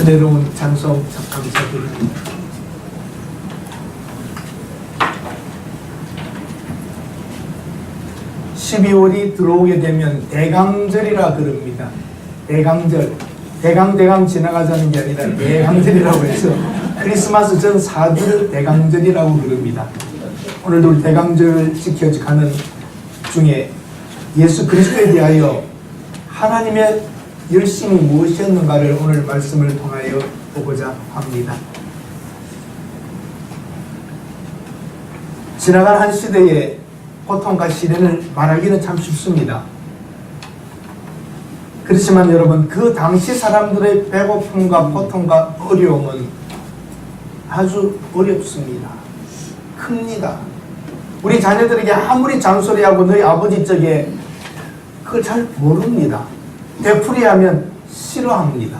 은혜로운 찬송 감사드립니다. (12월이) 들어오게 되면 대강절이라 그럽니다. 대강절, 대강 지나가자는 게 아니라 대강절이라고 해서 크리스마스 전 4주 대강절이라고 그럽니다. 오늘도 우리 대강절 지켜가는 중에 예수 그리스도에 대하여 하나님의 열심이 무엇이었는가를 오늘 말씀을 통하여 보고자 합니다. 지나간 한 시대에 고통과 시련을 말하기는 참 쉽습니다. 그렇지만 여러분, 그 당시 사람들의 배고픔과 고통과 어려움은 아주 어렵습니다. 큽니다. 우리 자녀들에게 아무리 잔소리하고 너희 아버지 쪽에 그걸 잘 모릅니다. 되풀이하면 싫어합니다.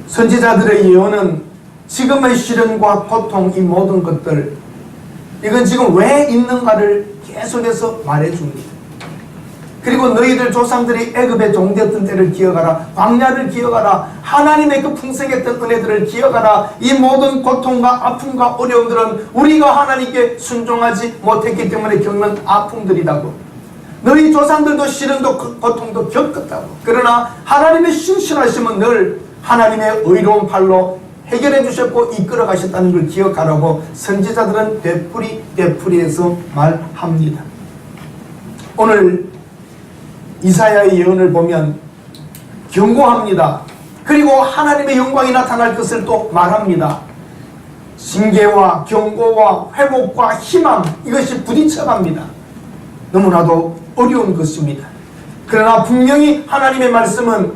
선지자들의 예언은 지금의 시련과 고통, 이 모든 것들, 이건 지금 왜 있는가를 계속해서 말해줍니다. 그리고 너희들 조상들이 애굽에 종되었던 때를 기억하라. 광야를 기억하라. 하나님의 그 풍성했던 은혜들을 기억하라. 이 모든 고통과 아픔과 어려움들은 우리가 하나님께 순종하지 못했기 때문에 겪는 아픔들이라고. 너희 조상들도 시련도 고통도 겪었다고. 그러나 하나님의 신실하심은 늘 하나님의 의로운 팔로 해결해 주셨고 이끌어 가셨다는 걸 기억하라고 선지자들은 되풀이해서 말합니다. 오늘 이사야의 예언을 보면 경고합니다. 그리고 하나님의 영광이 나타날 것을 또 말합니다. 징계와 경고와 회복과 희망, 이것이 부딪혀갑니다. 너무나도 어려운 것입니다. 그러나 분명히 하나님의 말씀은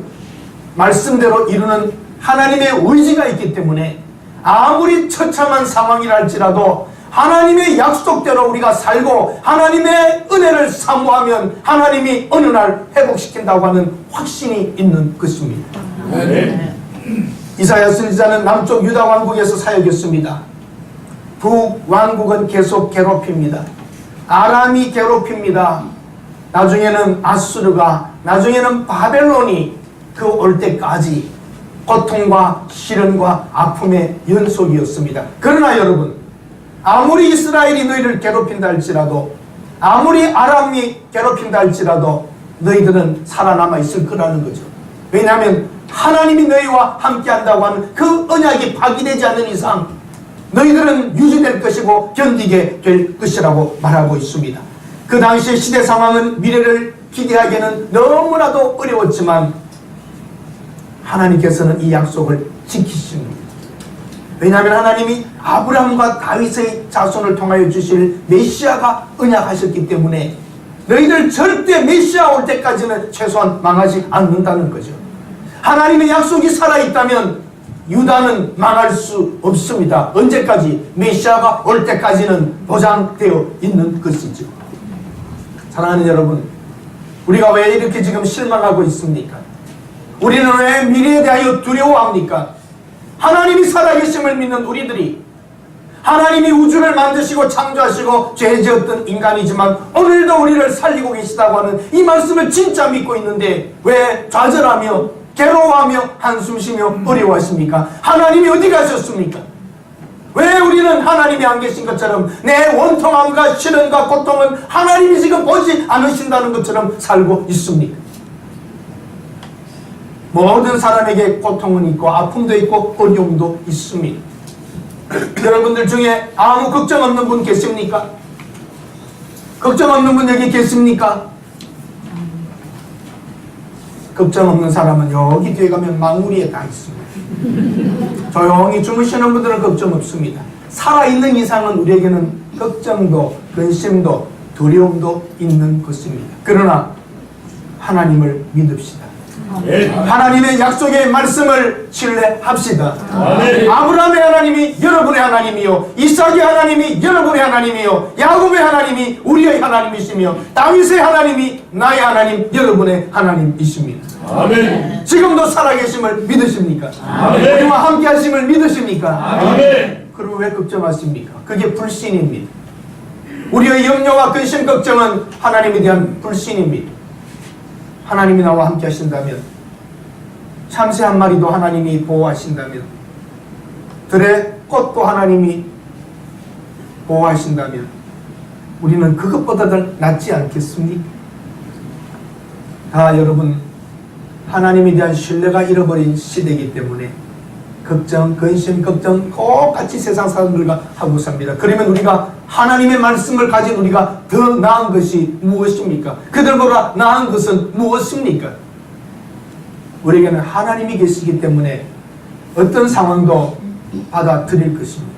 말씀대로 이루는 하나님의 의지가 있기 때문에 아무리 처참한 상황이라 할지라도 하나님의 약속대로 우리가 살고 하나님의 은혜를 사모하면 하나님이 어느 날 회복시킨다고 하는 확신이 있는 것입니다. 네. 이사야 선지자는 남쪽 유다 왕국에서 사역했습니다. 북왕국은 계속 괴롭힙니다. 아람이 괴롭힙니다. 나중에는 아수르가, 나중에는 바벨론이 그 올 때까지 고통과 시련과 아픔의 연속이었습니다. 그러나 여러분, 아무리 이스라엘이 너희를 괴롭힌다 할지라도, 아무리 아람이 괴롭힌다 할지라도 너희들은 살아남아 있을 거라는 거죠. 왜냐하면 하나님이 너희와 함께 한다고 하는 그 언약이 파기되지 않는 이상 너희들은 유지될 것이고 견디게 될 것이라고 말하고 있습니다. 그 당시의 시대 상황은 미래를 기대하기에는 너무나도 어려웠지만 하나님께서는 이 약속을 지키십니다. 왜냐하면 하나님이 아브라함과 다윗의 자손을 통하여 주실 메시아가 언약하셨기 때문에 너희들 절대 메시아 올 때까지는 최소한 망하지 않는다는 거죠. 하나님의 약속이 살아있다면 유다는 망할 수 없습니다. 언제까지? 메시아가 올 때까지는 보장되어 있는 것이죠. 사랑하는 여러분, 우리가 왜 이렇게 지금 실망하고 있습니까? 우리는 왜 미래에 대하여 두려워합니까? 하나님이 살아계심을 믿는 우리들이, 하나님이 우주를 만드시고 창조하시고 죄지었던 인간이지만 오늘도 우리를 살리고 계시다고 하는 이 말씀을 진짜 믿고 있는데 왜 좌절하며 괴로워하며 한숨 쉬며 어려워하십니까? 하나님이 어디 가셨습니까? 왜 우리는 하나님이 안 계신 것처럼 내 원통함과 시련과 고통은 하나님이 지금 보지 않으신다는 것처럼 살고 있습니까? 모든 사람에게 고통은 있고 아픔도 있고 어려움도 있습니다. 여러분들 중에 아무 걱정 없는 분 계십니까? 걱정 없는 분 여기 계십니까? 걱정 없는 사람은 여기 뒤에 가면 망우리에 다 있습니다. 조용히 주무시는 분들은 걱정 없습니다. 살아있는 이상은 우리에게는 걱정도 근심도 두려움도 있는 것입니다. 그러나 하나님을 믿읍시다. 하나님의 약속의 말씀을 신뢰합시다. 아브라함의 하나님이 여러분의 하나님이요, 이삭의 하나님이 여러분의 하나님이요, 야곱의 하나님이 우리의 하나님이시며 다윗의 하나님이 나의 하나님, 여러분의 하나님이십니다. 아멘. 지금도 살아계심을 믿으십니까? 아멘. 우리와 함께 하심을 믿으십니까? 아멘. 그리고 왜 걱정하십니까? 그게 불신입니다. 우리의 염려와 근심 걱정은 하나님에 대한 불신입니다. 하나님이 나와 함께 하신다면 참새 한 마리도 하나님이 보호하신다면, 들의 꽃도 하나님이 보호하신다면 우리는 그것보다 더 낫지 않겠습니까? 다 여러분, 하나님에 대한 신뢰가 잃어버린 시대이기 때문에 걱정, 근심, 걱정 똑같이 세상 사람들과 하고 삽니다. 그러면 우리가 하나님의 말씀을 가진 우리가 더 나은 것이 무엇입니까? 그들보다 나은 것은 무엇입니까? 우리에게는 하나님이 계시기 때문에 어떤 상황도 받아들일 것입니다.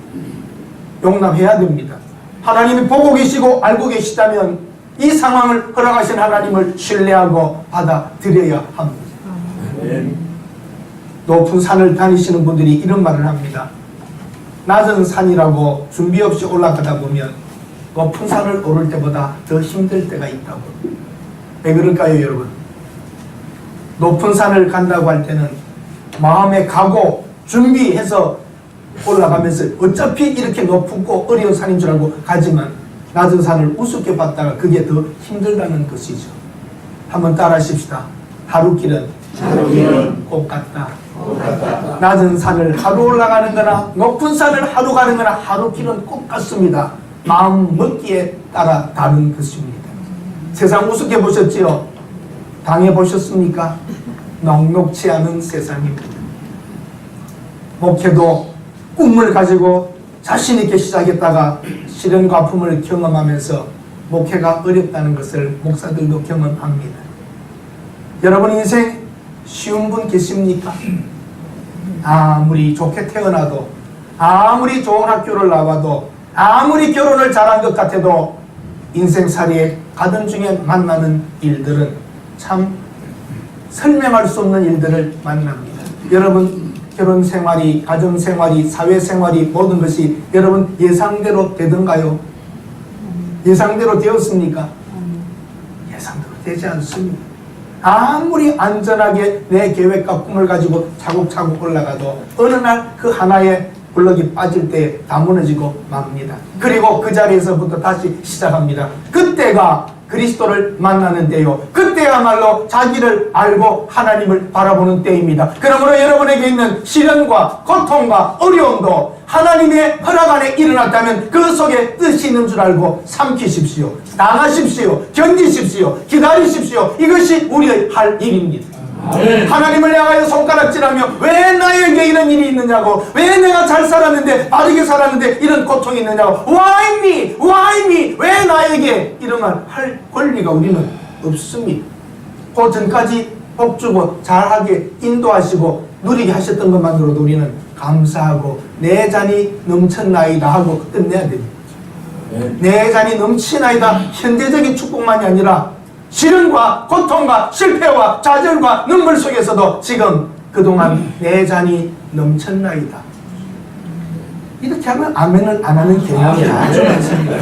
용납해야 됩니다. 하나님이 보고 계시고 알고 계시다면 이 상황을 허락하신 하나님을 신뢰하고 받아들여야 합니다. 높은 산을 다니시는 분들이 이런 말을 합니다. 낮은 산이라고 준비 없이 올라가다 보면 높은 산을 오를 때보다 더 힘들 때가 있다고. 왜 그럴까요, 여러분? 높은 산을 간다고 할 때는 마음에 가고 준비해서 올라가면서 어차피 이렇게 높고 어려운 산인 줄 알고 가지만 낮은 산을 우습게 봤다가 그게 더 힘들다는 것이죠. 한번 따라 하십시다. 하루길은 꽃 같다. 낮은 산을 하루 올라가는 거나 높은 산을 하루 가는 거나 하루길은 꽃 같습니다. 마음 먹기에 따라 다른 것입니다. 세상 우습게 보셨지요? 당해보셨습니까? 녹록치 않은 세상입니다. 목회도 꿈을 가지고 자신 있게 시작했다가 시련과 아픔을 경험하면서 목회가 어렵다는 것을 목사들도 경험합니다. 여러분 인생 쉬운 분 계십니까? 아무리 좋게 태어나도, 아무리 좋은 학교를 나와도, 아무리 결혼을 잘한 것 같아도 인생살이에 가던 중에 만나는 일들은 참 설명할 수 없는 일들을 만납니다. 여러분 결혼생활이, 가정생활이, 사회생활이 모든 것이 여러분 예상대로 되던가요? 예상대로 되었습니까? 예상대로 되지 않습니다. 아무리 안전하게 내 계획과 꿈을 가지고 차곡차곡 올라가도 어느 날 그 하나의 블럭이 빠질 때 다 무너지고 맙니다. 그리고 그 자리에서부터 다시 시작합니다. 그때가 그리스도를 만나는 때요, 그때야말로 자기를 알고 하나님을 바라보는 때입니다. 그러므로 여러분에게 있는 시련과 고통과 어려움도 하나님의 허락 안에 일어났다면 그 속에 뜻이 있는 줄 알고 삼키십시오. 당하십시오. 견디십시오. 기다리십시오. 이것이 우리의 할 일입니다. 하나님을 향하여 손가락질하며 왜 나에게 이런 일이 있느냐고, 왜 내가 잘 살았는데, 바르게 살았는데 이런 고통이 있느냐고, Why me? Why me? 왜 나에게? 이런 말 할 권리가 우리는 없습니다. 그 전까지 복주고 잘하게 인도하시고 누리게 하셨던 것만으로도 우리는 감사하고 내 잔이 넘쳤나이다 하고 끝내야 됩니다. 내 잔이 넘치나이다, 현재적인 축복만이 아니라 시련과 고통과 실패와 좌절과 눈물 속에서도 지금 그동안 내 잔이 넘쳤나이다. 이렇게 하면 아멘을 안 하는 경향이 아주 많습니다.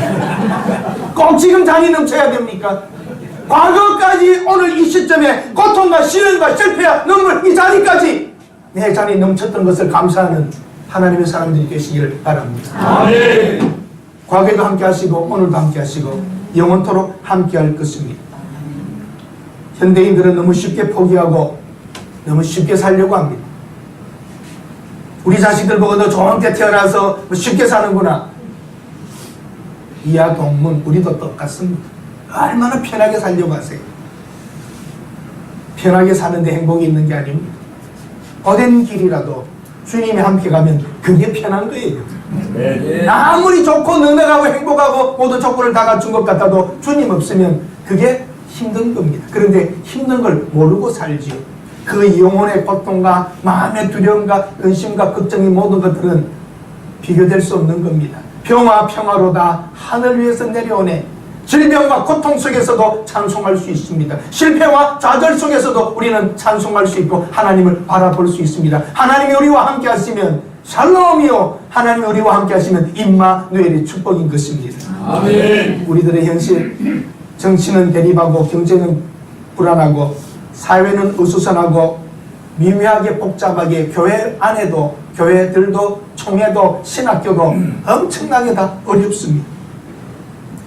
꼭 지금 잔이 넘쳐야 됩니까? 과거까지 오늘 이 시점에 고통과 시련과 실패와 눈물, 이 자리까지 내 잔이 넘쳤던 것을 감사하는 하나님의 사람들이 계시기를 바랍니다. 아멘. 과거에도 함께 하시고 오늘도 함께 하시고 영원토록 함께 할 것입니다. 현대인들은 너무 쉽게 포기하고 너무 쉽게 살려고 합니다. 우리 자식들 보고 너 좋은 데 태어나서 쉽게 사는구나. 이하 동문, 우리도 똑같습니다. 얼마나 편하게 살려고 하세요. 편하게 사는데 행복이 있는 게 아닙니다. 어딘 길이라도 주님이 함께 가면 그게 편한 거예요. 아무리 좋고 넉넉하고 행복하고 모든 조건을 다 갖춘 것 같아도 주님 없으면 그게 힘든 겁니다. 그런데 힘든 걸 모르고 살지요. 그 영혼의 고통과 마음의 두려움과 근심과 걱정이 모든 것들은 비교될 수 없는 겁니다. 평화로다 하늘 위에서 내려오네. 질병과 고통 속에서도 찬송할 수 있습니다. 실패와 좌절 속에서도 우리는 찬송할 수 있고 하나님을 바라볼 수 있습니다. 하나님이 우리와 함께 하시면 샬롬이요, 하나님이 우리와 함께 하시면 임마누엘의 축복인 것입니다. 아멘. 우리들의 현실, 정치는 대립하고 경제는 불안하고 사회는 어수선하고 미묘하게 복잡하게 교회 안에도 교회들도 총회도 신학교도 엄청나게 다 어렵습니다.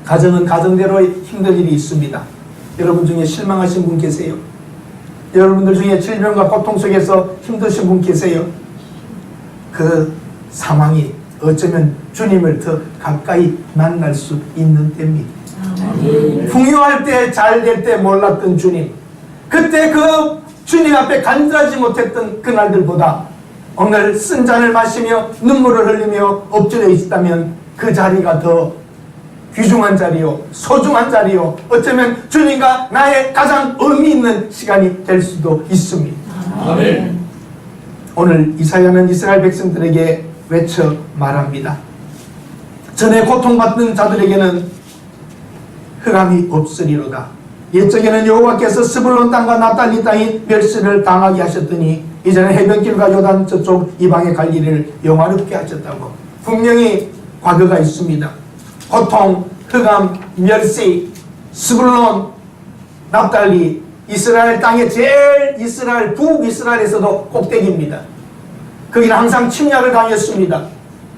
가정은 가정대로의 힘든 일이 있습니다. 여러분 중에 실망하신 분 계세요? 여러분들 중에 질병과 고통 속에서 힘드신 분 계세요? 그 상황이 어쩌면 주님을 더 가까이 만날 수 있는 때입니다. 풍요할 때, 잘 될 때 몰랐던 주님, 그때 그 주님 앞에 간절하지 못했던 그날들보다 오늘 쓴 잔을 마시며 눈물을 흘리며 엎드려 있다면 그 자리가 더 귀중한 자리요, 소중한 자리요, 어쩌면 주님과 나의 가장 의미 있는 시간이 될 수도 있습니다. 아멘. 오늘 이사야는 이스라엘 백성들에게 외쳐 말합니다. 전에 고통받던 자들에게는 흑암이 없으리로다. 옛적에는 여호와께서 스불론 땅과 납달리 땅이 멸시를 당하게 하셨더니 이제는 해변길과 요단 저쪽 이방의 갈 일을 영화롭게 하셨다고. 분명히 과거가 있습니다. 고통, 흑암, 멸시, 스불론, 납달리, 이스라엘 땅의 제일 이스라엘, 북이스라엘에서도 꼭대기입니다. 거기는 항상 침략을 당했습니다.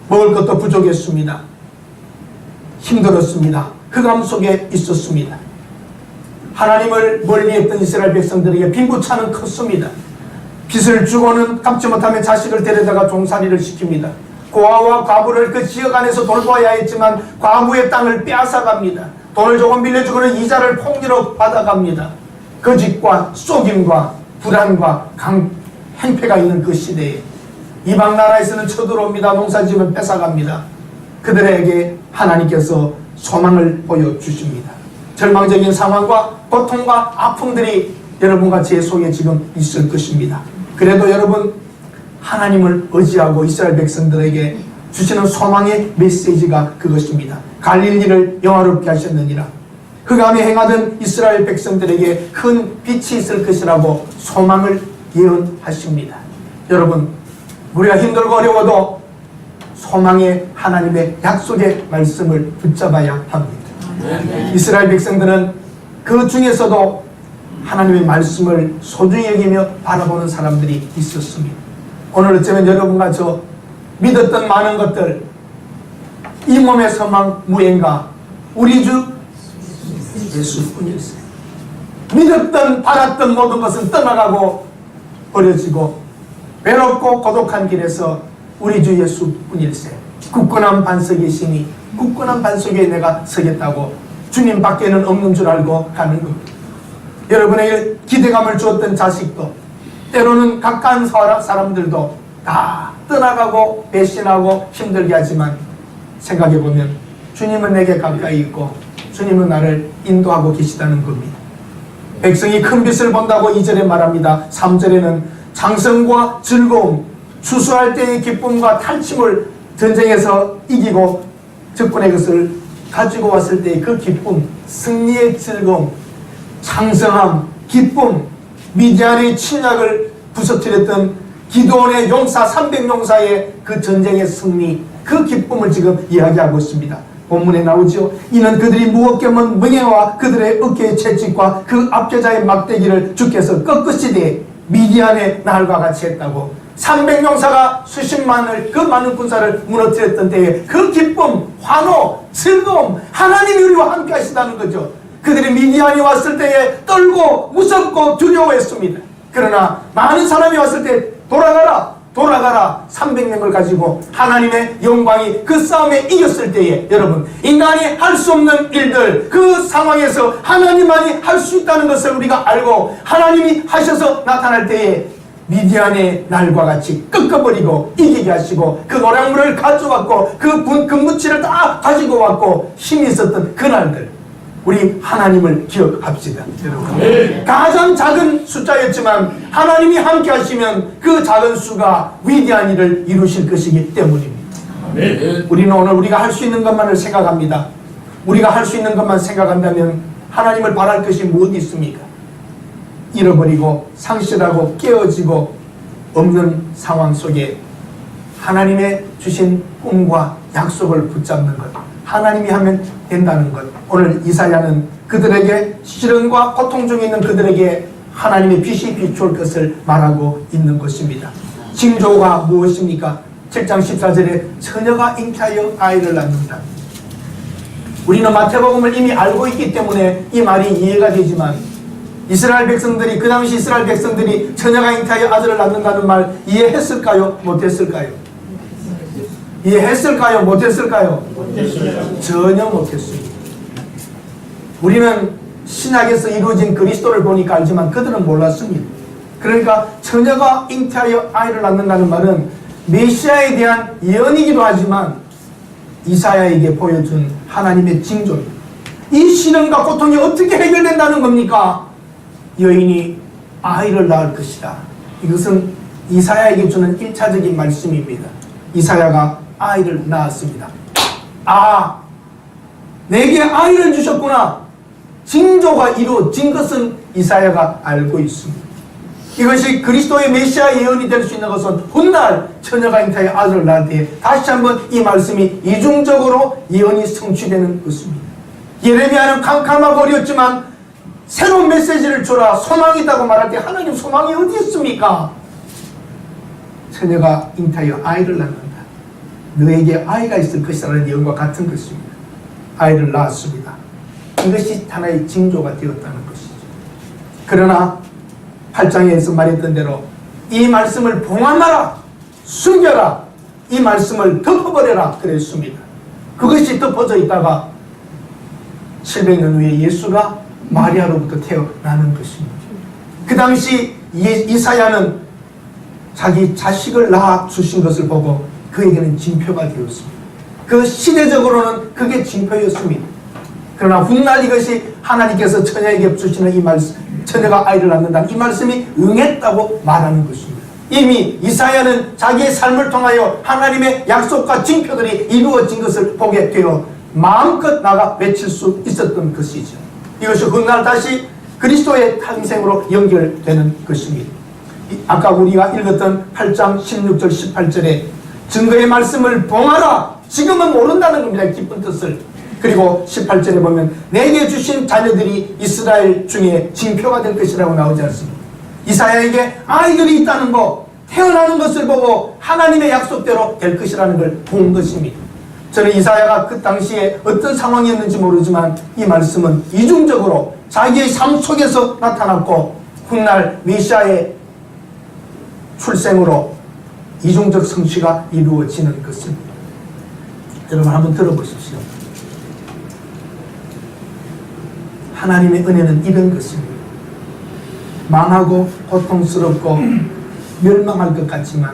먹을 것도 부족했습니다. 힘들었습니다. 흑암 속에 있었습니다. 하나님을 멀리했던 이스라엘 백성들에게 빈부차는 컸습니다. 빚을 주고는 갚지 못하면 자식을 데려다가 종살이를 시킵니다. 고아와 과부를 그 지역 안에서 돌보아야 했지만 과부의 땅을 빼앗아갑니다. 돈을 조금 빌려주고는 이자를 폭리로 받아갑니다. 거짓과 속임과 불안과 행패가 있는 그 시대에 이방 나라에서는 쳐들어옵니다. 농사지으면 뺏어갑니다. 그들에게 하나님께서 소망을 보여주십니다. 절망적인 상황과 고통과 아픔들이 여러분과 제 속에 지금 있을 것입니다. 그래도 여러분, 하나님을 의지하고 이스라엘 백성들에게 주시는 소망의 메시지가 그것입니다. 갈릴리를 영화롭게 하셨느니라. 흑암에 행하던 이스라엘 백성들에게 큰 빛이 있을 것이라고 소망을 예언하십니다. 여러분, 우리가 힘들고 어려워도 소망의 하나님의 약속의 말씀을 붙잡아야 합니다. 이스라엘 백성들은 그 중에서도 하나님의 말씀을 소중히 여기며 바라보는 사람들이 있었습니다. 오늘 어쩌면 여러분과 저 믿었던 많은 것들, 이 몸의 소망 무행가 우리 주 예수뿐이었어요. 믿었던 바랐던 모든 것은 떠나가고 버려지고 외롭고 고독한 길에서 우리 주 예수뿐일세. 굳건한 반석이 시니 굳건한 반석 위에 내가 서겠다고 주님 밖에는 없는 줄 알고 가는 겁니다. 여러분에게 기대감을 주었던 자식도, 때로는 가까운 사람들도 다 떠나가고 배신하고 힘들게 하지만 생각해보면 주님은 내게 가까이 있고 주님은 나를 인도하고 계시다는 겁니다. 백성이 큰 빛을 본다고 2절에 말합니다. 3절에는 장성과 즐거움, 추수할 때의 기쁨과 탈취물, 전쟁에서 이기고 적군의 것을 가지고 왔을 때의 그 기쁨, 승리의 즐거움, 창성함, 기쁨, 미디안의 침략을 부서뜨렸던 기드온의 용사 300용사의 그 전쟁의 승리, 그 기쁨을 지금 이야기하고 있습니다. 본문에 나오죠. 이는 그들이 무겁게 먼 멍에와 그들의 어깨의 채찍과 그 압제자의 막대기를 주께서 꺾으시되 미디안의 날과 같이 했다고. 300용사가 수십만을, 그 많은 군사를 무너뜨렸던 때에 그 기쁨, 환호, 즐거움, 하나님이 우리와 함께 하시다는 거죠. 그들이 미디안이 왔을 때에 떨고 무섭고 두려워했습니다. 그러나 많은 사람이 왔을 때 돌아가라 300명을 가지고 하나님의 영광이 그 싸움에 이겼을 때에 여러분, 인간이 할 수 없는 일들, 그 상황에서 하나님만이 할 수 있다는 것을 우리가 알고 하나님이 하셔서 나타날 때에 미디안의 날과 같이 꺾어버리고 이기게 하시고 그 노량물을 가져왔고 그 금무치를 다 가지고 왔고 힘이 있었던 그날들, 우리 하나님을 기억합시다. 여러분, 가장 작은 숫자였지만 하나님이 함께 하시면 그 작은 수가 위대한 일을 이루실 것이기 때문입니다. 우리는 오늘 우리가 할 수 있는 것만을 생각합니다. 우리가 할 수 있는 것만 생각한다면 하나님을 바랄 것이 무엇이 있습니까? 잃어버리고 상실하고 깨어지고 없는 상황 속에 하나님의 주신 꿈과 약속을 붙잡는 것, 하나님이 하면 된다는 것. 오늘 이사야는 그들에게 시련과 고통 중에 있는 그들에게 하나님의 빛이 비추올 것을 말하고 있는 것입니다. 징조가 무엇입니까? 7장 14절에 처녀가 잉태하여 아이를 낳는다. 우리는 마태복음을 이미 알고 있기 때문에 이 말이 이해가 되지만 이스라엘 백성들이, 그 당시 이스라엘 백성들이 처녀가 잉태하여 아들을 낳는다는 말 이해했을까요? 못했을까요? 이해했을까요? 못했을까요? 전혀 못했습니다. 우리는 신약에서 이루어진 그리스도를 보니까 알지만 그들은 몰랐습니다. 그러니까 처녀가 잉태하여 아이를 낳는다는 말은 메시아에 대한 예언이기도 하지만 이사야에게 보여준 하나님의 징조입니다. 이 시련과 고통이 어떻게 해결된다는 겁니까? 여인이 아이를 낳을 것이다. 이것은 이사야에게 주는 1차적인 말씀입니다. 이사야가 아이를 낳았습니다. 아, 내게 아이를 주셨구나. 징조가 이루어진 것은 이사야가 알고 있습니다. 이것이 그리스도의 메시아 예언이 될 수 있는 것은 훗날 처녀가 잉태하여 아들을 낳을 때에 다시 한번 이 말씀이 이중적으로 예언이 성취되는 것입니다. 예레미야는 캄캄하고 어렵지만 새로운 메시지를 주라, 소망이 있다고 말할 때 하나님 소망이 어디 있습니까? 처녀가 잉태하여 아이를 낳는다. 너에게 아이가 있을 것이라는 예언과 같은 것입니다. 아이를 낳았습니다. 이것이 하나의 징조가 되었다는 것이죠. 그러나 8장에서 말했던 대로 이 말씀을 봉함하라, 숨겨라, 이 말씀을 덮어버려라 그랬습니다. 그것이 덮어져 있다가 700년 후에 예수가 마리아로부터 태어나는 것입니다. 그 당시 이사야는 자기 자식을 낳아 주신 것을 보고 그에게는 징표가 되었습니다. 그 시대적으로는 그게 징표였습니다. 그러나 훗날 이것이 하나님께서 처녀에게 주시는 이 말씀, 처녀가 아이를 낳는다는 이 말씀이 응했다고 말하는 것입니다. 이미 이사야는 자기의 삶을 통하여 하나님의 약속과 징표들이 이루어진 것을 보게 되어 마음껏 나가 외칠 수 있었던 것이죠. 이것이 훗날 다시 그리스도의 탄생으로 연결되는 것입니다. 아까 우리가 읽었던 8장 16절 18절에 증거의 말씀을 봉하라, 지금은 모른다는 겁니다. 깊은 뜻을. 그리고 18절에 보면 내게 주신 자녀들이 이스라엘 중에 징표가 될 것이라고 나오지 않습니까? 이사야에게 아이들이 있다는 거, 태어나는 것을 보고 하나님의 약속대로 될 것이라는 걸 본 것입니다. 저는 이사야가 그 당시에 어떤 상황이었는지 모르지만 이 말씀은 이중적으로 자기의 삶 속에서 나타났고 훗날 메시아의 출생으로 이중적 성취가 이루어지는 것입니다. 여러분 한번 들어보십시오. 하나님의 은혜는 이런 것입니다. 망하고 고통스럽고 멸망할 것 같지만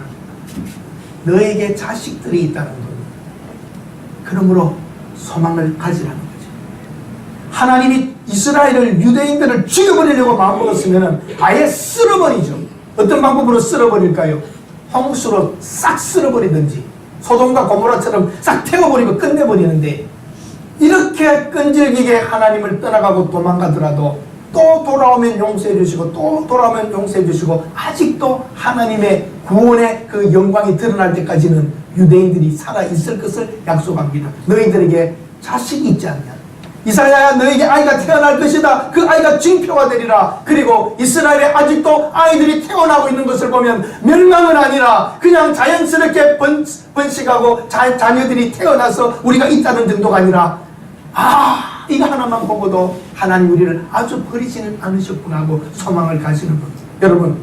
너에게 자식들이 있다는 겁니다. 그러므로 소망을 가지라는 거죠. 하나님이 이스라엘을, 유대인들을 죽여버리려고 마음먹었으면 아예 쓸어버리죠. 어떤 방법으로 쓸어버릴까요? 홍수로 싹 쓸어버리든지 소돔과 고모라처럼 싹 태워버리고 끝내버리는데, 이렇게 끈질기게 하나님을 떠나가고 도망가더라도 또 돌아오면 용서해 주시고 또 돌아오면 용서해 주시고 아직도 하나님의 구원의 그 영광이 드러날 때까지는 유대인들이 살아있을 것을 약속합니다. 너희들에게 자식이 있지 않냐? 이사야야, 너에게 아이가 태어날 것이다. 그 아이가 징표가 되리라. 그리고 이스라엘에 아직도 아이들이 태어나고 있는 것을 보면 멸망은 아니라 그냥 자연스럽게 번식하고 자녀들이 태어나서 우리가 있다는 정도가 아니라, 아, 이거 하나만 보고도 하나님 우리를 아주 버리지는 않으셨구나 하고 소망을 가지는 겁니다. 여러분,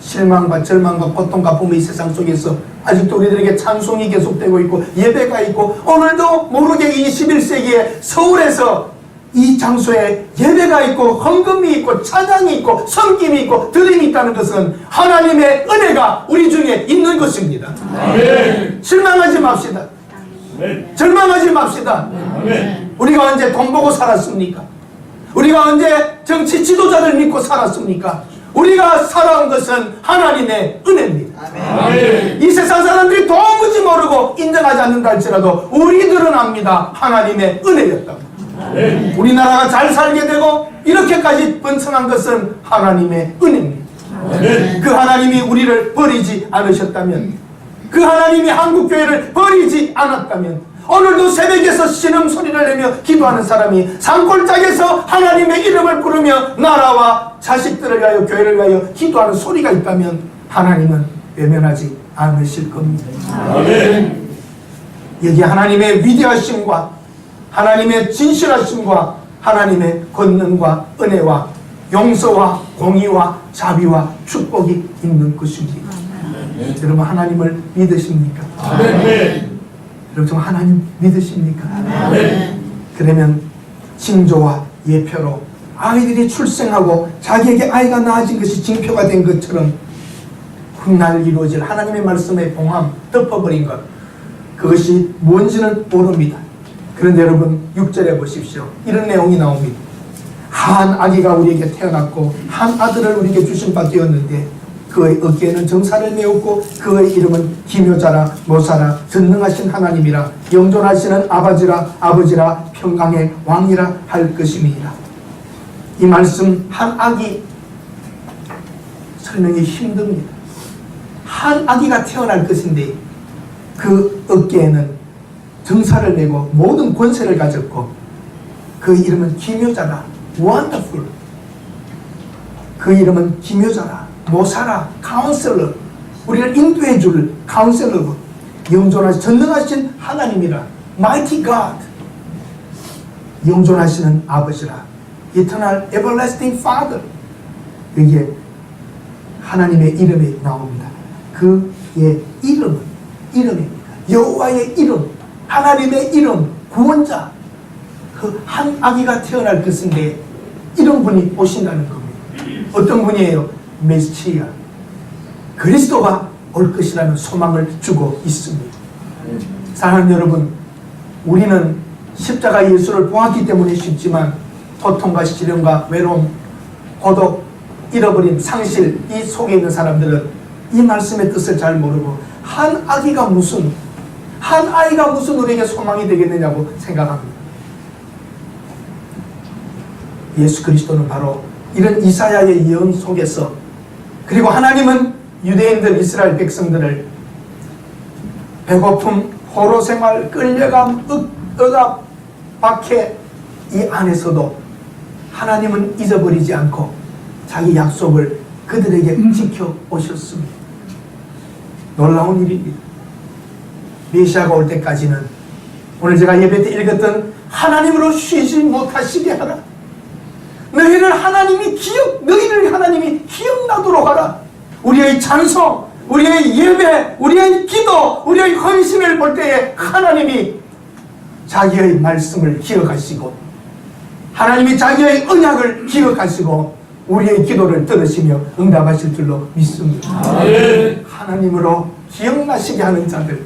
실망과 절망과 고통과 봄의 세상 속에서 아직도 우리들에게 찬송이 계속되고 있고 예배가 있고, 오늘도 모르게 21세기에 서울에서 이 장소에 예배가 있고 헌금이 있고 찬양이 있고 섬김이 있고 드림이 있다는 것은 하나님의 은혜가 우리 중에 있는 것입니다. 아멘. 실망하지 맙시다. 아멘. 절망하지 맙시다. 아멘. 우리가 언제 돈 보고 살았습니까? 우리가 언제 정치 지도자를 믿고 살았습니까? 우리가 살아온 것은 하나님의 은혜입니다. 아멘. 이 세상 사람들이 도무지 모르고 인정하지 않는다 할지라도 우리들은 압니다. 하나님의 은혜였다고. 아멘. 우리나라가 잘 살게 되고 이렇게까지 번성한 것은 하나님의 은혜입니다. 아멘. 그 하나님이 우리를 버리지 않으셨다면, 그 하나님이 한국교회를 버리지 않았다면, 오늘도 새벽에서 신음소리를 내며 기도하는 사람이 산골짜기에서 하나님의 이름을 부르며 나라와 자식들을 위하여 교회를 위하여 기도하는 소리가 있다면 하나님은 외면하지 않으실 겁니다. 아멘. 여기 하나님의 위대하심과 하나님의 진실하심과 하나님의 권능과 은혜와 용서와 공의와 자비와 축복이 있는 것입니다. 여러분 하나님을 믿으십니까? 여러분 하나님 믿으십니까? 그러면 징조와 예표로 아이들이 출생하고 자기에게 아이가 낳아진 것이 징표가 된 것처럼 훗날 이루어질 하나님의 말씀에 봉함 덮어버린 것, 그것이 뭔지는 모릅니다. 그런데 여러분 6절에 보십시오. 이런 내용이 나옵니다. 한 아기가 우리에게 태어났고 한 아들을 우리에게 주신 바 되었는데 그의 어깨에는 정사를 메웠고 그의 이름은 기묘자라 모사라 전능하신 하나님이라 영존하시는 아버지라 평강의 왕이라 할 것임이니라. 이 말씀 한 아기 설명이 힘듭니다. 한 아기가 태어날 것인데 그 어깨에는 정사를 메고 모든 권세를 가졌고 그 이름은 기묘자라 wonderful, 그 이름은 기묘자라 모사라 카운셀러, 우리를 인도해 줄 카운셀러고 영존하신 전능하신 하나님이라 mighty God, 영존하시는 아버지라 eternal everlasting father. 여기에 하나님의 이름이 나옵니다. 그의 이름입니다. 여호와의 이름, 하나님의 이름, 구원자. 그 한 아기가 태어날 것인데 이런 분이 오신다는 겁니다. 어떤 분이에요? 메시아, 그리스도가 올 것이라는 소망을 주고 있습니다. 사랑하는 여러분, 우리는 십자가 예수를 보았기 때문에 쉽지만 고통과 시련과 외로움, 고독, 잃어버린 상실, 이 속에 있는 사람들은 이 말씀의 뜻을 잘 모르고 한 아이가 무슨 우리에게 소망이 되겠느냐고 생각합니다. 예수 그리스도는 바로 이런 이사야의 예언 속에서, 그리고 하나님은 유대인들 이스라엘 백성들을 배고픔, 포로 생활, 끌려감, 억압, 박해 이 안에서도 하나님은 잊어버리지 않고 자기 약속을 그들에게 지켜 오셨습니다. 놀라운 일입니다. 메시아가 올 때까지는 오늘 제가 예배 때 읽었던 하나님으로 쉬지 못하시게 하라. 너희를 하나님이 기억나도록 하라. 우리의 찬송, 우리의 예배, 우리의 기도, 우리의 헌신을 볼 때에 하나님이 자기의 말씀을 기억하시고 하나님이 자기의 언약을 기억하시고 우리의 기도를 들으시며 응답하실 줄로 믿습니다. 하나님으로 기억나시게 하는 자들,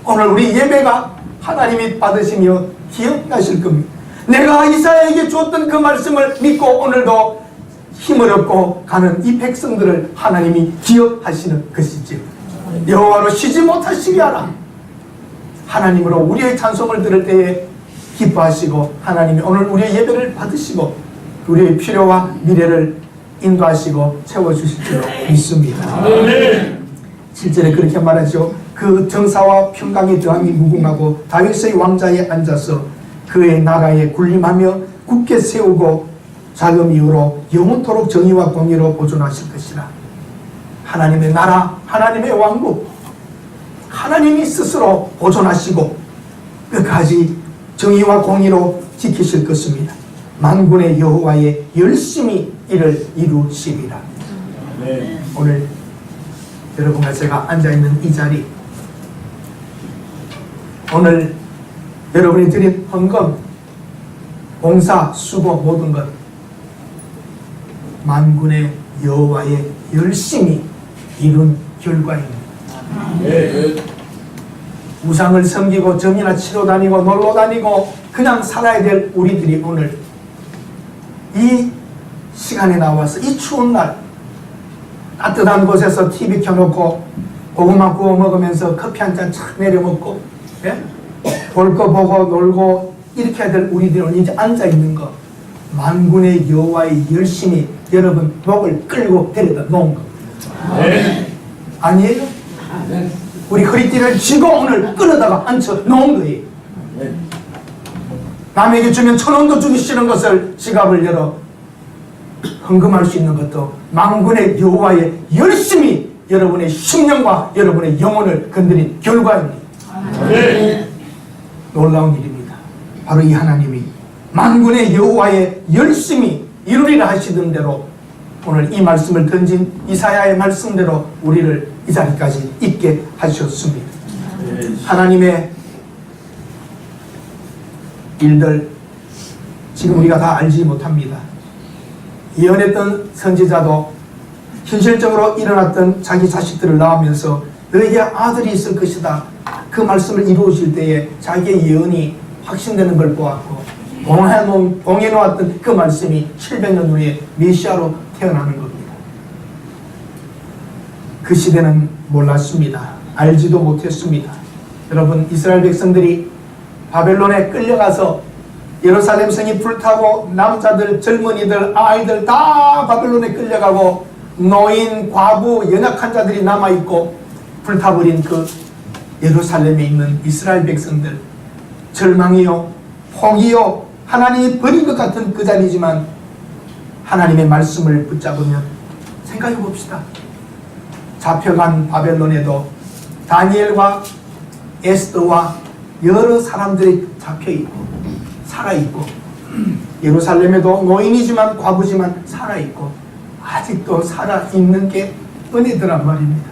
오늘 우리 예배가 하나님이 받으시며 기억나실 겁니다. 내가 이사야에게 주었던 그 말씀을 믿고 오늘도 힘을 얻고 가는 이 백성들을 하나님이 기억하시는 것이지. 여호와로 쉬지 못하시게 하라. 하나님으로 우리의 찬송을 들을 때에 기뻐하시고 하나님이 오늘 우리의 예배를 받으시고 우리의 필요와 미래를 인도하시고 채워주실 줄로 믿습니다. 7절에 그렇게 말하죠. 그 정사와 평강의 더함이 무궁하고 다윗의 왕자에 앉아서 그의 나라에 군림하며 굳게 세우고 자금 이후로 영원토록 정의와 공의로 보존하실 것이라. 하나님의 나라, 하나님의 왕국, 하나님이 스스로 보존하시고 끝까지 정의와 공의로 지키실 것입니다. 만군의 여호와의 열심히 이를 이루시리라. 오늘 여러분과 제가 앉아있는 이 자리, 오늘 여러분이 드린 헌금, 봉사, 수고 모든 것 만군의 여호와의 열심히 이룬 결과입니다. 우상을 섬기고 점이나 치러 다니고 놀러 다니고 그냥 살아야 될 우리들이 오늘 이 시간에 나와서 이 추운 날 따뜻한 곳에서 TV 켜놓고 고구마 구워 먹으면서 커피 한 잔 착 내려 먹고, 예? 볼 거 보고 놀고 이렇게 해야 될 우리들은 이제 앉아있는 거 만군의 여호와의 열심히 여러분 목을 끌고 데려다 놓은 겁니다. 아니에요? 우리 허리띠를 쥐고 오늘 끌어다가 앉혀 놓은 거예요. 남에게 주면 1,000원도 주기 싫은 것을 지갑을 열어 헌금할 수 있는 것도 만군의 여호와의 열심히 여러분의 심령과 여러분의 영혼을 건드린 결과입니다. 놀라운 일입니다. 바로 이 하나님이 만군의 여호와의 열심히 이루리라 하시던 대로 오늘 이 말씀을 던진 이사야의 말씀대로 우리를 이 자리까지 있게 하셨습니다. 하나님의 일들 지금 우리가 다 알지 못합니다. 예언했던 선지자도 현실적으로 일어났던 자기 자식들을 낳으면서 너에게 아들이 있을 것이다, 그 말씀을 이루어질 때에 자기의 예언이 확신되는 걸 보았고 봉해놓았던 그 말씀이 700년 후에 메시아로 태어나는 겁니다. 그 시대는 몰랐습니다. 알지도 못했습니다. 여러분, 이스라엘 백성들이 바벨론에 끌려가서 예루살렘 성이 불타고 남자들, 젊은이들, 아이들 다 바벨론에 끌려가고 노인, 과부, 연약한 자들이 남아있고 불타버린 그 예루살렘에 있는 이스라엘 백성들, 절망이요, 포기요, 하나님이 버린 것 같은 그 자리지만 하나님의 말씀을 붙잡으면, 생각해 봅시다. 잡혀간 바벨론에도 다니엘과 에스더와 여러 사람들이 잡혀있고 살아있고, 예루살렘에도 노인이지만 과부지만 살아있고 아직도 살아있는 게 은혜더란 말입니다.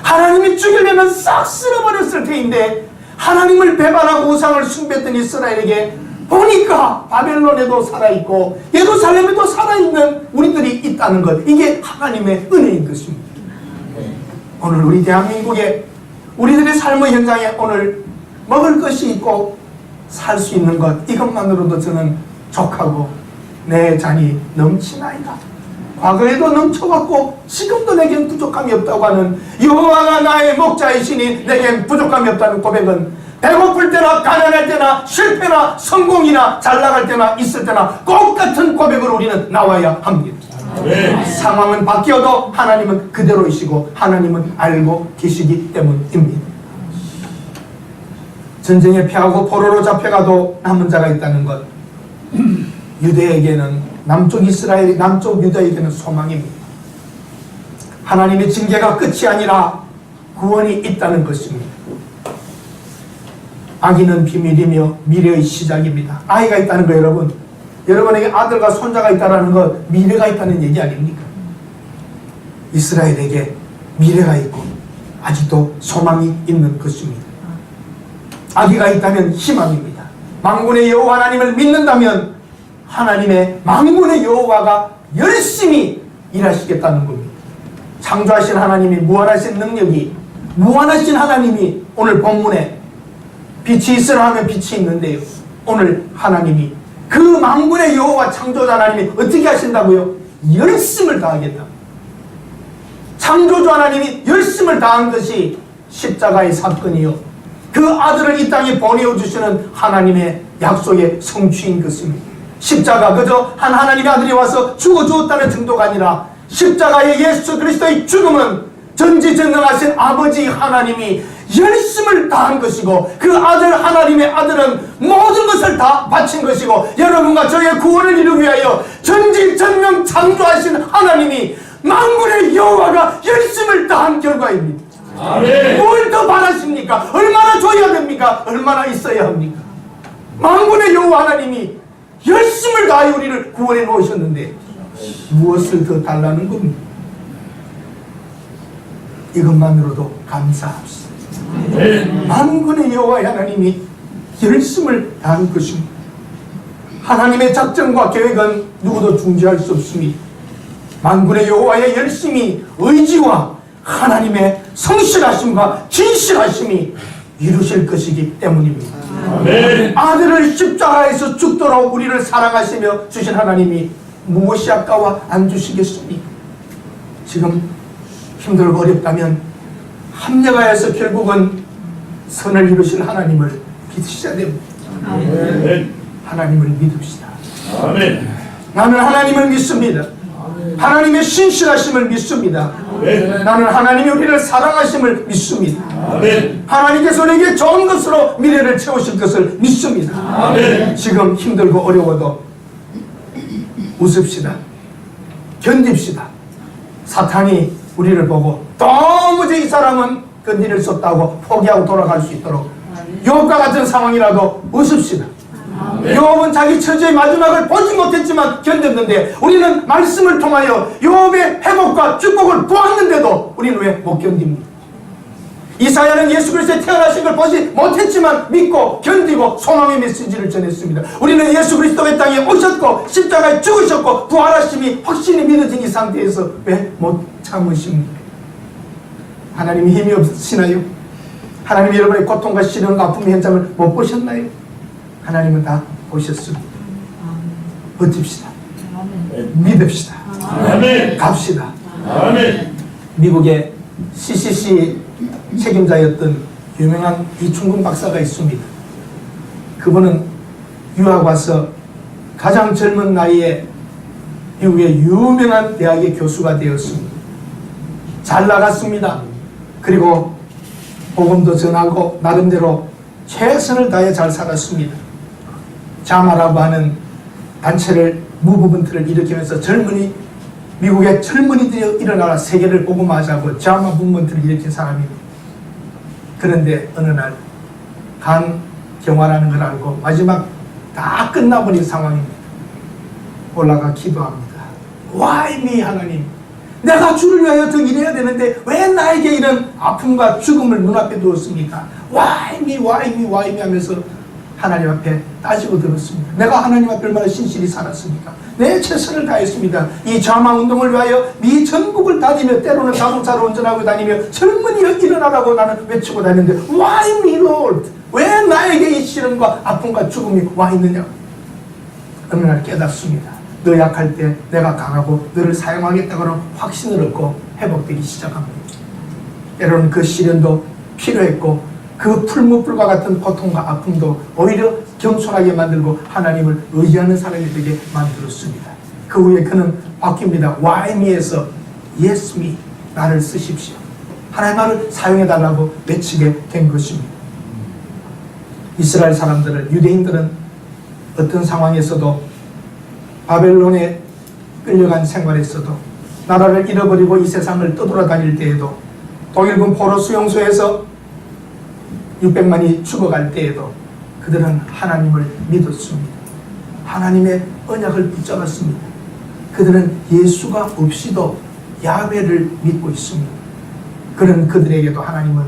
하나님이 죽이려면 싹 쓸어버렸을 테인데 하나님을 배반하고 우상을 숭배했던 이스라엘에게 보니까 바벨론에도 살아있고 예루살렘에도 살아있는 우리들이 있다는 것, 이게 하나님의 은혜인 것입니다. 오늘 우리 대한민국에 우리들의 삶의 현장에 오늘 먹을 것이 있고 살 수 있는 것, 이것만으로도 저는 족하고 내 잔이 넘치나이다. 과거에도 넘쳐왔고 지금도 내겐 부족함이 없다고 하는 여호와가 나의 목자이시니 내겐 부족함이 없다는 고백은 배고플 때나 가난할 때나 실패나 성공이나 잘나갈 때나 있을 때나 똑같은 고백으로 우리는 나와야 합니다. 네. 상황은 바뀌어도 하나님은 그대로이시고 하나님은 알고 계시기 때문입니다. 전쟁에 패하고 포로로 잡혀가도 남은 자가 있다는 것, 유대에게는, 남쪽 이스라엘, 남쪽 유다에게는 소망입니다. 하나님의 징계가 끝이 아니라 구원이 있다는 것입니다. 아기는 비밀이며 미래의 시작입니다. 아이가 있다는 거, 여러분에게 아들과 손자가 있다는 거 미래가 있다는 얘기 아닙니까? 이스라엘에게 미래가 있고 아직도 소망이 있는 것입니다. 아기가 있다면 희망입니다. 만군의 여호와 하나님을 믿는다면 하나님의 만군의 여호와가 열심히 일하시겠다는 겁니다. 창조하신 하나님이, 무한하신 능력이, 무한하신 하나님이 오늘 본문에 빛이 있으라 하면 빛이 있는데요, 오늘 하나님이 그 만군의 여호와 창조자 하나님이 어떻게 하신다고요? 열심을 다하겠다. 창조주 하나님이 열심을 다한 것이 십자가의 사건이요, 그 아들을 이 땅에 보내어주시는 하나님의 약속의 성취인 것입니다. 십자가 그저 한 하나님의 아들이 와서 죽어주었다는 정도가 아니라 십자가의 예수 그리스도의 죽음은 전지전능하신 아버지 하나님이 열심을 다한 것이고, 그 아들, 하나님의 아들은 모든 것을 다 바친 것이고, 여러분과 저의 구원을 이루기 위하여 전지전능 창조하신 하나님이 만군의 여호와가 열심을 다한 결과입니다. 뭘 더 바라십니까? 얼마나 줘야 됩니까? 얼마나 있어야 합니까? 만군의 여호와 하나님이 열심을 다하여 우리를 구원해 놓으셨는데 무엇을 더 달라는 겁니까? 이것만으로도 감사합시다. 만군의 여호와 하나님이 열심을 다한 것입니다. 하나님의 작정과 계획은 누구도 중지할 수 없습니다. 만군의 여호와의 열심히, 의지와 하나님의 성실하심과 진실하심이 이루실 것이기 때문입니다. 아멘. 아들을 십자가에서 죽도록 우리를 사랑하시며 주신 하나님이 무엇이 아까워 안 주시겠습니까? 지금 힘들고 어렵다면 합력하여서 결국은 선을 이루실 하나님을 믿으셔야 됩니다. 아멘. 하나님을 믿읍시다. 아멘. 나는 하나님을 믿습니다. 하나님의 신실하심을 믿습니다. 아멘. 나는 하나님이 우리를 사랑하심을 믿습니다. 아멘. 하나님께서 우리에게 좋은 것으로 미래를 채우실 것을 믿습니다. 아멘. 지금 힘들고 어려워도 웃읍시다. 견딥시다. 사탄이 우리를 보고 도무지 이 사람은 견디를 수 없다고 포기하고 돌아갈 수 있도록 욥과 같은 상황이라도 웃읍시다. 욥은 자기 처지의 마지막을 보지 못했지만 견뎠는데 우리는 말씀을 통하여 욥의 회복과 축복을 보았는데도 우리는 왜 못 견딥니까? 이사야는 예수 그리스도의 태어나신 걸 보지 못했지만 믿고 견디고 소망의 메시지를 전했습니다. 우리는 예수 그리스도의 땅에 오셨고 십자가에 죽으셨고 부활하심이 확신이 믿어진 이 상태에서 왜 못 참으십니까? 하나님이 힘이 없으시나요? 하나님 여러분의 고통과 시련과 아픔의 현장을 못 보셨나요? 하나님은 다 보셨습니다. 버팁시다. 믿읍시다. 갑시다. 미국의 CCC 책임자였던 유명한 이충근 박사가 있습니다. 그분은 유학 와서 가장 젊은 나이에 미국의 유명한 대학의 교수가 되었습니다. 잘 나갔습니다. 그리고 복음도 전하고 나름대로 최선을 다해 잘 살았습니다. 자마라고 하는 단체를 무브먼트를 일으키면서 미국의 젊은이들이 일어나라 세계를 복음화하자고 자마 무브먼트를 일으킨 사람입니다. 그런데 어느 날 간경화라는 걸 알고 마지막 다 끝나버린 상황입니다. 올라가 기도합니다. Why me 하나님? 내가 주를 위하여 더 일해야 되는데 왜 나에게 이런 아픔과 죽음을 눈앞에 두었습니까? Why me, why me, why me 하면서 하나님 앞에 따지고 들었습니다. 내가 하나님 앞에 얼마나 신실히 살았습니까? 내 최선을 다했습니다. 이 자마 운동을 위하여 미 전국을 다니며 때로는 자동차로 운전하고 다니며 젊은이여 일어나라고 나는 외치고 다니는데 Why me Lord? 왜 나에게 이 시련과 아픔과 죽음이 와 있느냐? 어느 날 깨닫습니다. 너 약할 때 내가 강하고 너를 사용하겠다고는 확신을 얻고 회복되기 시작합니다. 때로는 그 시련도 필요했고 그 풀무불과 같은 고통과 아픔도 오히려 겸손하게 만들고 하나님을 의지하는 사람이 되게 만들었습니다. 그 후에 그는 바뀝니다. Why me에서 Yes me, 나를 쓰십시오. 하나님 말을 사용해달라고 외치게 된 것입니다. 이스라엘 사람들은, 유대인들은 어떤 상황에서도 바벨론에 끌려간 생활에서도 나라를 잃어버리고 이 세상을 떠돌아다닐 때에도 독일군 포로 수용소에서 600만이 죽어갈 때에도 그들은 하나님을 믿었습니다. 하나님의 언약을 붙잡았습니다. 그들은 예수가 없이도 야훼를 믿고 있습니다. 그런 그들에게도 하나님은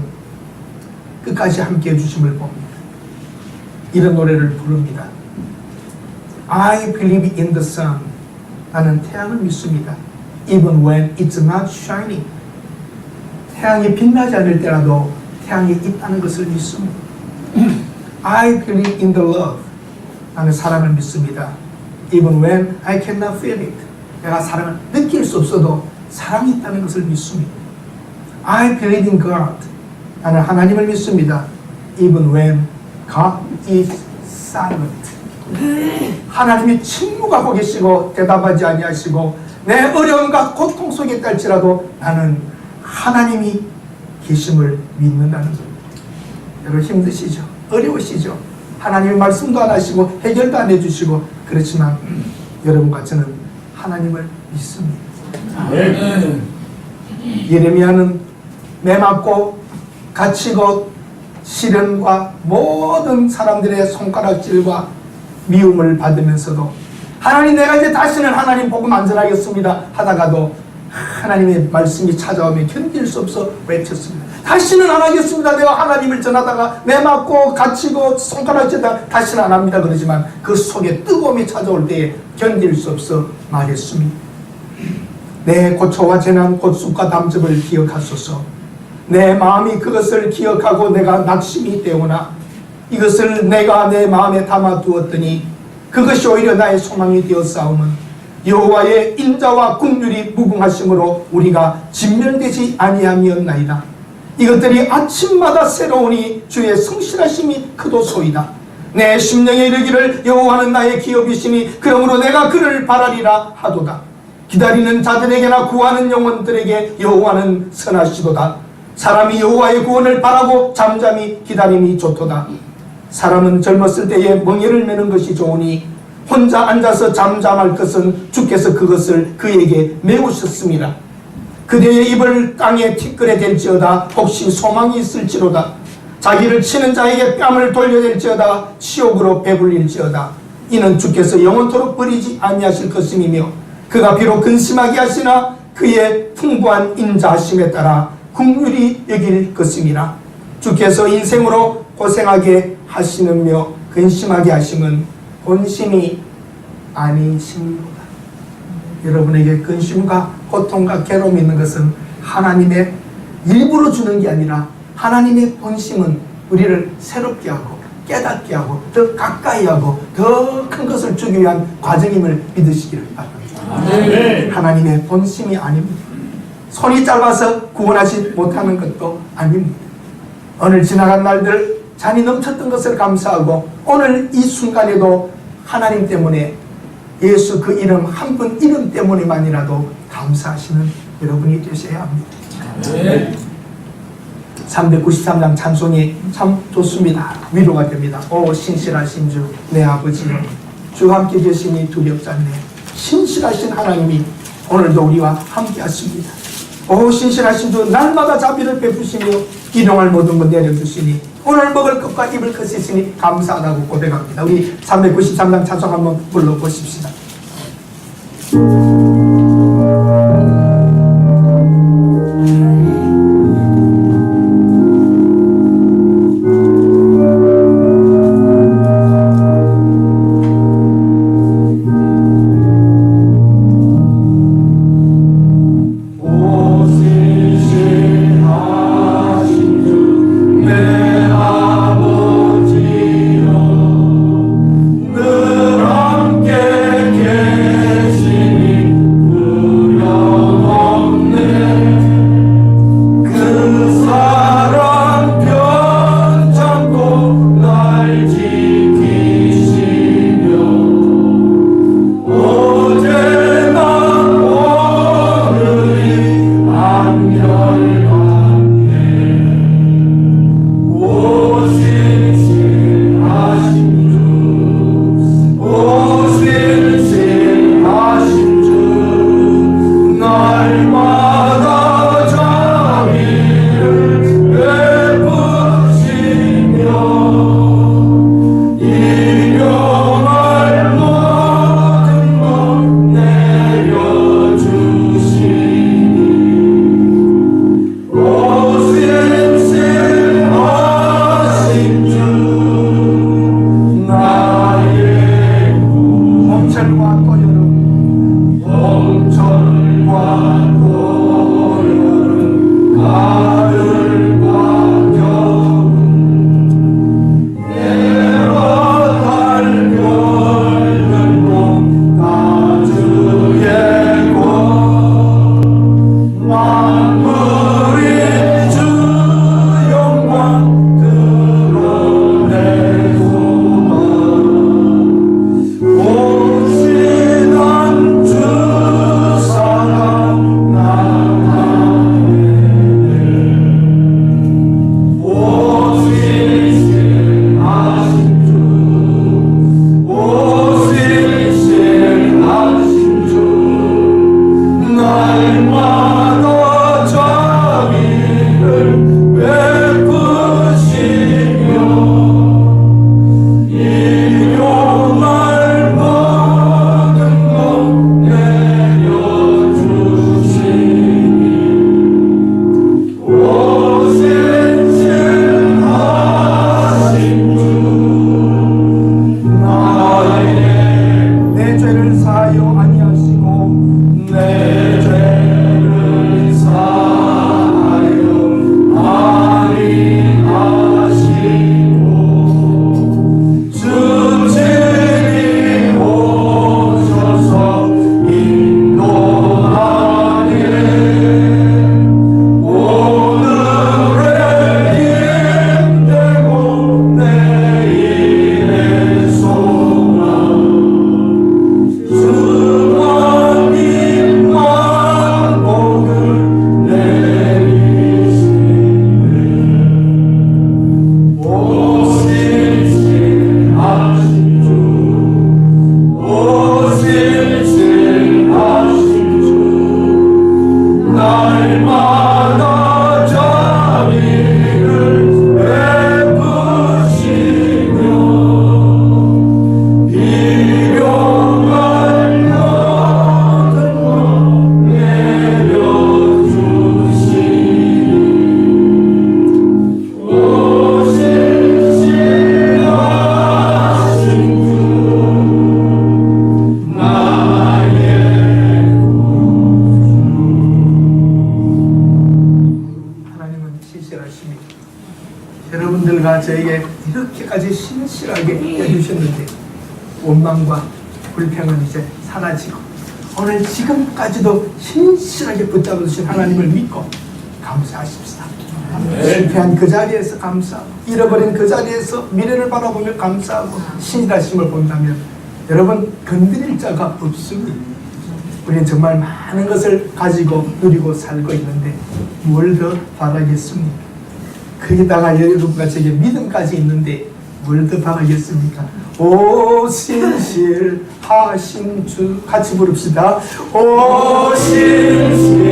끝까지 함께해 주심을 봅니다. 이런 노래를 부릅니다. I believe in the sun. 나는 태양을 믿습니다. Even when it's not shining. 태양이 빛나지 않을 때라도 태양이 있다는 것을 믿습니다. I believe in the love. 나는 사랑을 믿습니다. Even when I cannot feel it. 내가 사랑을 느낄 수 없어도 사랑이 있다는 것을 믿습니다. I believe in God. 나는 하나님을 믿습니다. Even when God is silent. 하나님이 침묵하고 계시고 대답하지 아니하시고 내 어려움과 고통 속에 있다 할지라도 나는 하나님이 계심을 믿는다는 겁니다. 여러분 힘드시죠? 어려우시죠? 하나님의 말씀도 안 하시고 해결도 안 해주시고 그렇지만 여러분과 저는 하나님을 믿습니다. 예레미야는 매맞고 갇히고 시련과 모든 사람들의 손가락질과 미움을 받으면서도 하나님 내가 이제 다시는 하나님 복음 안 전하겠습니다 하다가도 하나님의 말씀이 찾아오면 견딜 수 없어 외쳤습니다. 다시는 안 하겠습니다. 내가 하나님을 전하다가 매맞고 갇히고 손가락질다 다시는 안 합니다. 그러지만 그 속에 뜨거움이 찾아올 때에 견딜 수 없어 말했습니다. 내 고초와 재난 고습과 담즙을 기억하소서. 내 마음이 그것을 기억하고 내가 낙심이 되오나 이것을 내가 내 마음에 담아두었더니 그것이 오히려 나의 소망이 되었사오면 여호와의 인자와 긍휼이 무궁하심으로 우리가 진멸되지 아니함이었나이다. 이것들이 아침마다 새로우니 주의 성실하심이 크도소이다. 내 심령에 이르기를 여호와는 나의 기업이시니 그러므로 내가 그를 바라리라 하도다. 기다리는 자들에게나 구하는 영혼들에게 여호와는 선하시도다. 사람이 여호와의 구원을 바라고 잠잠히 기다림이 좋도다. 사람은 젊었을 때에 멍에를 매는 것이 좋으니 혼자 앉아서 잠잠할 것은 주께서 그것을 그에게 메우셨습니다. 그대의 입을 땅에 티끌에 댈지어다. 혹시 소망이 있을지로다. 자기를 치는 자에게 뺨을 돌려댈지어다. 치욕으로 배불릴지어다. 이는 주께서 영원토록 버리지 아니하실 것임이며 그가 비록 근심하게 하시나 그의 풍부한 인자하심에 따라 긍휼히 여길 것임이라. 주께서 인생으로 고생하게 하시느며 근심하게 하심은 본심이 아니십니다. 여러분에게 근심과 고통과 괴로움이 있는 것은 하나님의 일부러 주는 게 아니라 하나님의 본심은 우리를 새롭게 하고 깨닫게 하고 더 가까이 하고 더 큰 것을 주기 위한 과정임을 믿으시기를 바랍니다. 네. 하나님의 본심이 아닙니다. 손이 짧아서 구원하지 못하는 것도 아닙니다. 오늘 지나간 날들 잔이 넘쳤던 것을 감사하고 오늘 이 순간에도 하나님 때문에 예수 그 이름 한 분 이름 때문에만이라도 감사하시는 여러분이 되셔야 합니다. 네. 393장 찬송이 참 좋습니다. 위로가 됩니다. 오 신실하신 주 내 아버지여 주 함께 계시니 두렵지 않네. 신실하신 하나님이 오늘도 우리와 함께 하십니다. 오 신실하신 주 날마다 자비를 베푸시며 일용할 모든 것 내려주시니 오늘 먹을 것과 입을 것 있으니 감사하다고 고백합니다. 우리 393장 찬송 한번 불러보십시다. 내 죄를 사하여 아니하시고 내 죄 오늘가 저에게 이렇게까지 신실하게 해주셨는데 원망과 불평은 이제 사라지고 오늘 지금까지도 신실하게 붙잡아 주신 하나님을 믿고 감사하십시다. 실패한 그 자리에서 감사하고 잃어버린 그 자리에서 미래를 바라보며 감사하고 신실하심을 본다면 여러분 건드릴 자가 없습니다. 우리는 정말 많은 것을 가지고 누리고 살고 있는데 뭘 더 바라겠습니까? 거기다가 여러분과 제게 믿음까지 있는데 뭘 더 바라겠습니까? 오 신실하신 주 같이 부릅시다. 오 신실